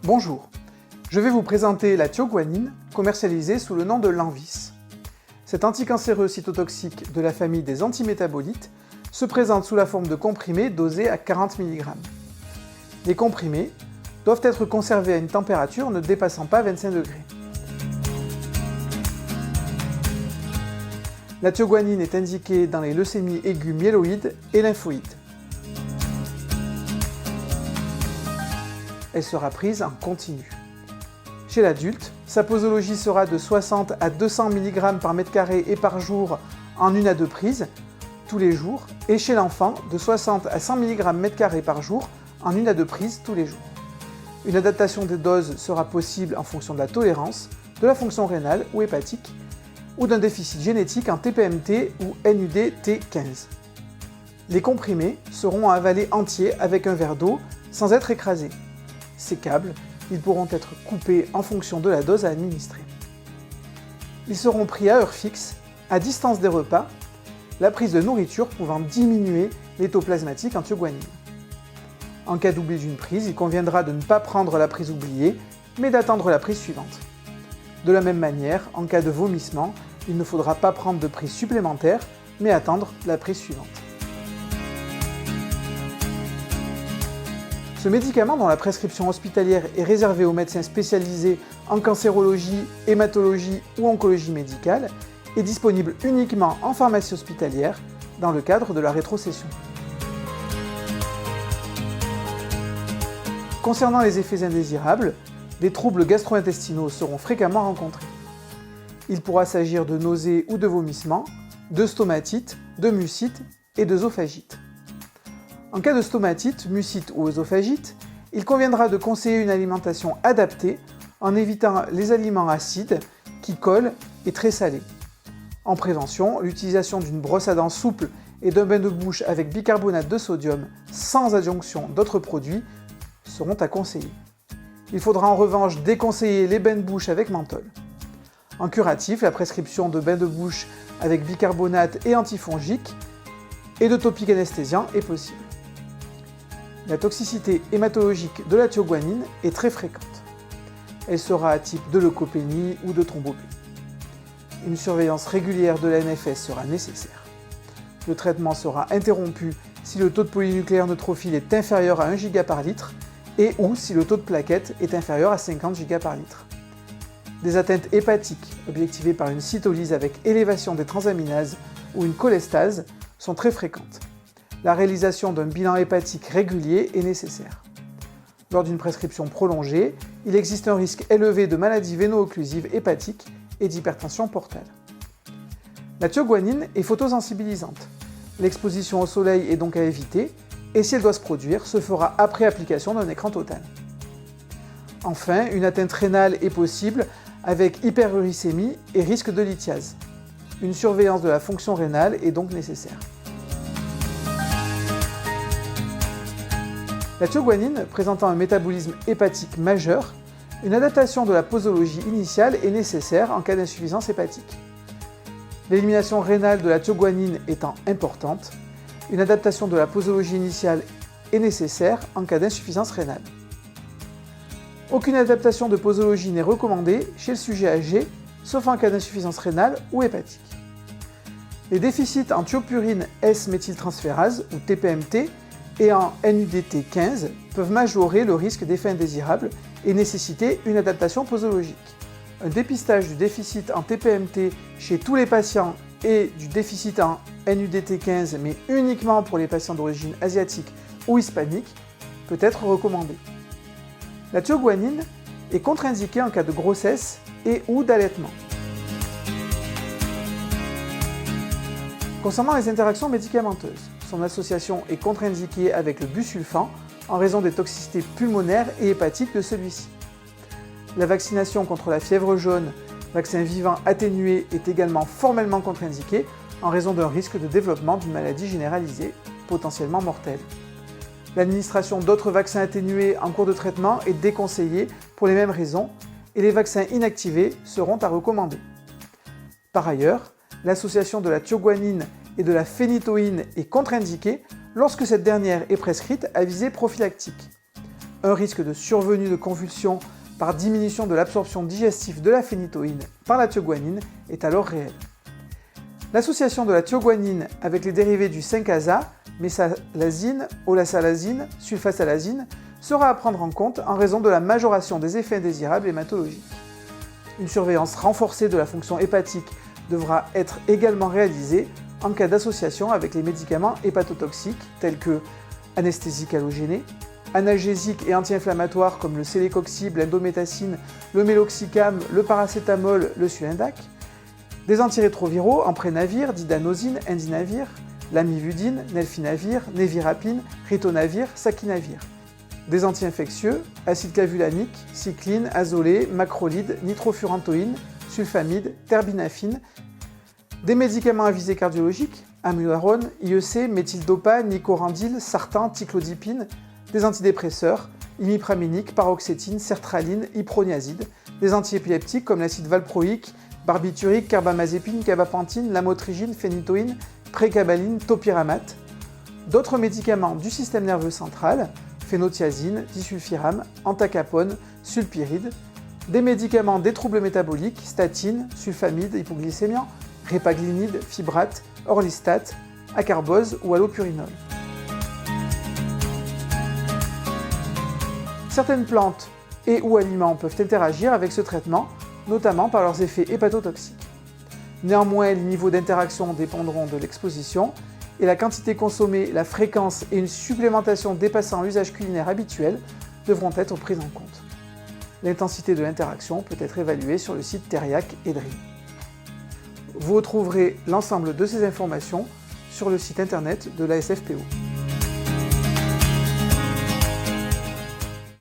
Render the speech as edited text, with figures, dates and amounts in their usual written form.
Bonjour, je vais vous présenter la thioguanine, commercialisée sous le nom de Lanvis. Cet anticancéreux cytotoxique de la famille des antimétabolites se présente sous la forme de comprimés dosés à 40 mg. Les comprimés doivent être conservés à une température ne dépassant pas 25 degrés. La thioguanine est indiquée dans les leucémies aiguës myéloïdes et lymphoïdes. Elle sera prise en continu. Chez l'adulte, sa posologie sera de 60 à 200 mg par mètre carré et par jour en 1 à 2 prises, tous les jours, et chez l'enfant, de 60 à 100 mg mètre carré par jour en 1 à 2 prises tous les jours. Une adaptation des doses sera possible en fonction de la tolérance, de la fonction rénale ou hépatique, ou d'un déficit génétique en TPMT ou NUD-T15. Les comprimés seront à avaler entiers avec un verre d'eau sans être écrasés. Sécables, ils pourront être coupés en fonction de la dose à administrer. Ils seront pris à heure fixe, à distance des repas, la prise de nourriture pouvant diminuer les taux plasmatiques en thioguanine. En cas d'oubli d'une prise, il conviendra de ne pas prendre la prise oubliée, mais d'attendre la prise suivante. De la même manière, en cas de vomissement, il ne faudra pas prendre de prise supplémentaire, mais attendre la prise suivante. Ce médicament, dont la prescription hospitalière est réservée aux médecins spécialisés en cancérologie, hématologie ou oncologie médicale, est disponible uniquement en pharmacie hospitalière dans le cadre de la rétrocession. Concernant les effets indésirables, des troubles gastro-intestinaux seront fréquemment rencontrés. Il pourra s'agir de nausées ou de vomissements, de stomatite, de mucite et d'œsophagite. En cas de stomatite, mucite ou œsophagite, il conviendra de conseiller une alimentation adaptée en évitant les aliments acides qui collent et très salés. En prévention, l'utilisation d'une brosse à dents souple et d'un bain de bouche avec bicarbonate de sodium sans adjonction d'autres produits seront à conseiller. Il faudra en revanche déconseiller les bains de bouche avec menthol. En curatif, la prescription de bains de bouche avec bicarbonate et antifongique et de topiques anesthésiants est possible. La toxicité hématologique de la thioguanine est très fréquente. Elle sera à type de leucopénie ou de thrombopénie. Une surveillance régulière de la NFS sera nécessaire. Le traitement sera interrompu si le taux de polynucléaire neutrophile est inférieur à 1 Giga par litre et ou si le taux de plaquettes est inférieur à 50 Giga par litre. Des atteintes hépatiques, objectivées par une cytolyse avec élévation des transaminases ou une cholestase, sont très fréquentes. La réalisation d'un bilan hépatique régulier est nécessaire. Lors d'une prescription prolongée, il existe un risque élevé de maladies véno-occlusives hépatiques et d'hypertension portale. La thioguanine est photosensibilisante. L'exposition au soleil est donc à éviter, et si elle doit se produire, se fera après application d'un écran total. Enfin, une atteinte rénale est possible avec hyperuricémie et risque de lithiase. Une surveillance de la fonction rénale est donc nécessaire. La thioguanine présentant un métabolisme hépatique majeur, une adaptation de la posologie initiale est nécessaire en cas d'insuffisance hépatique. L'élimination rénale de la thioguanine étant importante, une adaptation de la posologie initiale est nécessaire en cas d'insuffisance rénale. Aucune adaptation de posologie n'est recommandée chez le sujet âgé, sauf en cas d'insuffisance rénale ou hépatique. Les déficits en thiopurine S-méthyltransférase ou TPMT et en NUDT15 peuvent majorer le risque d'effets indésirables et nécessiter une adaptation posologique. Un dépistage du déficit en TPMT chez tous les patients et du déficit en NUDT15, mais uniquement pour les patients d'origine asiatique ou hispanique, peut être recommandé. La thioguanine est contre-indiquée en cas de grossesse et ou d'allaitement. Concernant les interactions médicamenteuses, son association est contre-indiquée avec le busulfan en raison des toxicités pulmonaires et hépatiques de celui-ci. La vaccination contre la fièvre jaune, vaccin vivant atténué, est également formellement contre-indiquée en raison d'un risque de développement d'une maladie généralisée, potentiellement mortelle. L'administration d'autres vaccins atténués en cours de traitement est déconseillée pour les mêmes raisons et les vaccins inactivés seront à recommander. Par ailleurs, l'association de la thioguanine et de la phénitoïne est contre-indiquée lorsque cette dernière est prescrite à visée prophylactique. Un risque de survenue de convulsions par diminution de l'absorption digestive de la phénitoïne par la thioguanine est alors réel. L'association de la thioguanine avec les dérivés du 5-ASA, mésalazine, olasalazine, sulfasalazine, sera à prendre en compte en raison de la majoration des effets indésirables hématologiques. Une surveillance renforcée de la fonction hépatique devra être également réalisée en cas d'association avec les médicaments hépatotoxiques tels que anesthésiques halogénés, analgésiques et anti-inflammatoires comme le célécoxib, l'indométhacine, le méloxicam, le paracétamol, le sulindac, des antirétroviraux en prénavir, didanosine, indinavir, lamivudine, nelfinavir, nevirapine, ritonavir, sakinavir. Des anti-infectieux, acide clavulanique, cycline, azolé, macrolide, nitrofurantoïne, sulfamide, terbinafine. Des médicaments à visée cardiologique, amiodarone, IEC, méthyldopa, nicorandil, sartan, ticlodipine. Des antidépresseurs, imipraminique, paroxétine, sertraline, iproniazide. Des antiépileptiques comme l'acide valproïque, barbiturique, carbamazépine, cabapentine, lamotrigine, phénitoïne, prégabaline, topiramate. D'autres médicaments du système nerveux central, phénothiazine, disulfiram, entacapone, sulpiride. Des médicaments des troubles métaboliques, statine, sulfamide, hypoglycémiant, répaglinide, fibrate, orlistat, acarbose ou allopurinol. Certaines plantes et ou aliments peuvent interagir avec ce traitement, notamment par leurs effets hépatotoxiques. Néanmoins, les niveaux d'interaction dépendront de l'exposition et la quantité consommée, la fréquence et une supplémentation dépassant l'usage culinaire habituel devront être prises en compte. L'intensité de l'interaction peut être évaluée sur le site Teriac et DREAM. Vous retrouverez l'ensemble de ces informations sur le site internet de la SFPO.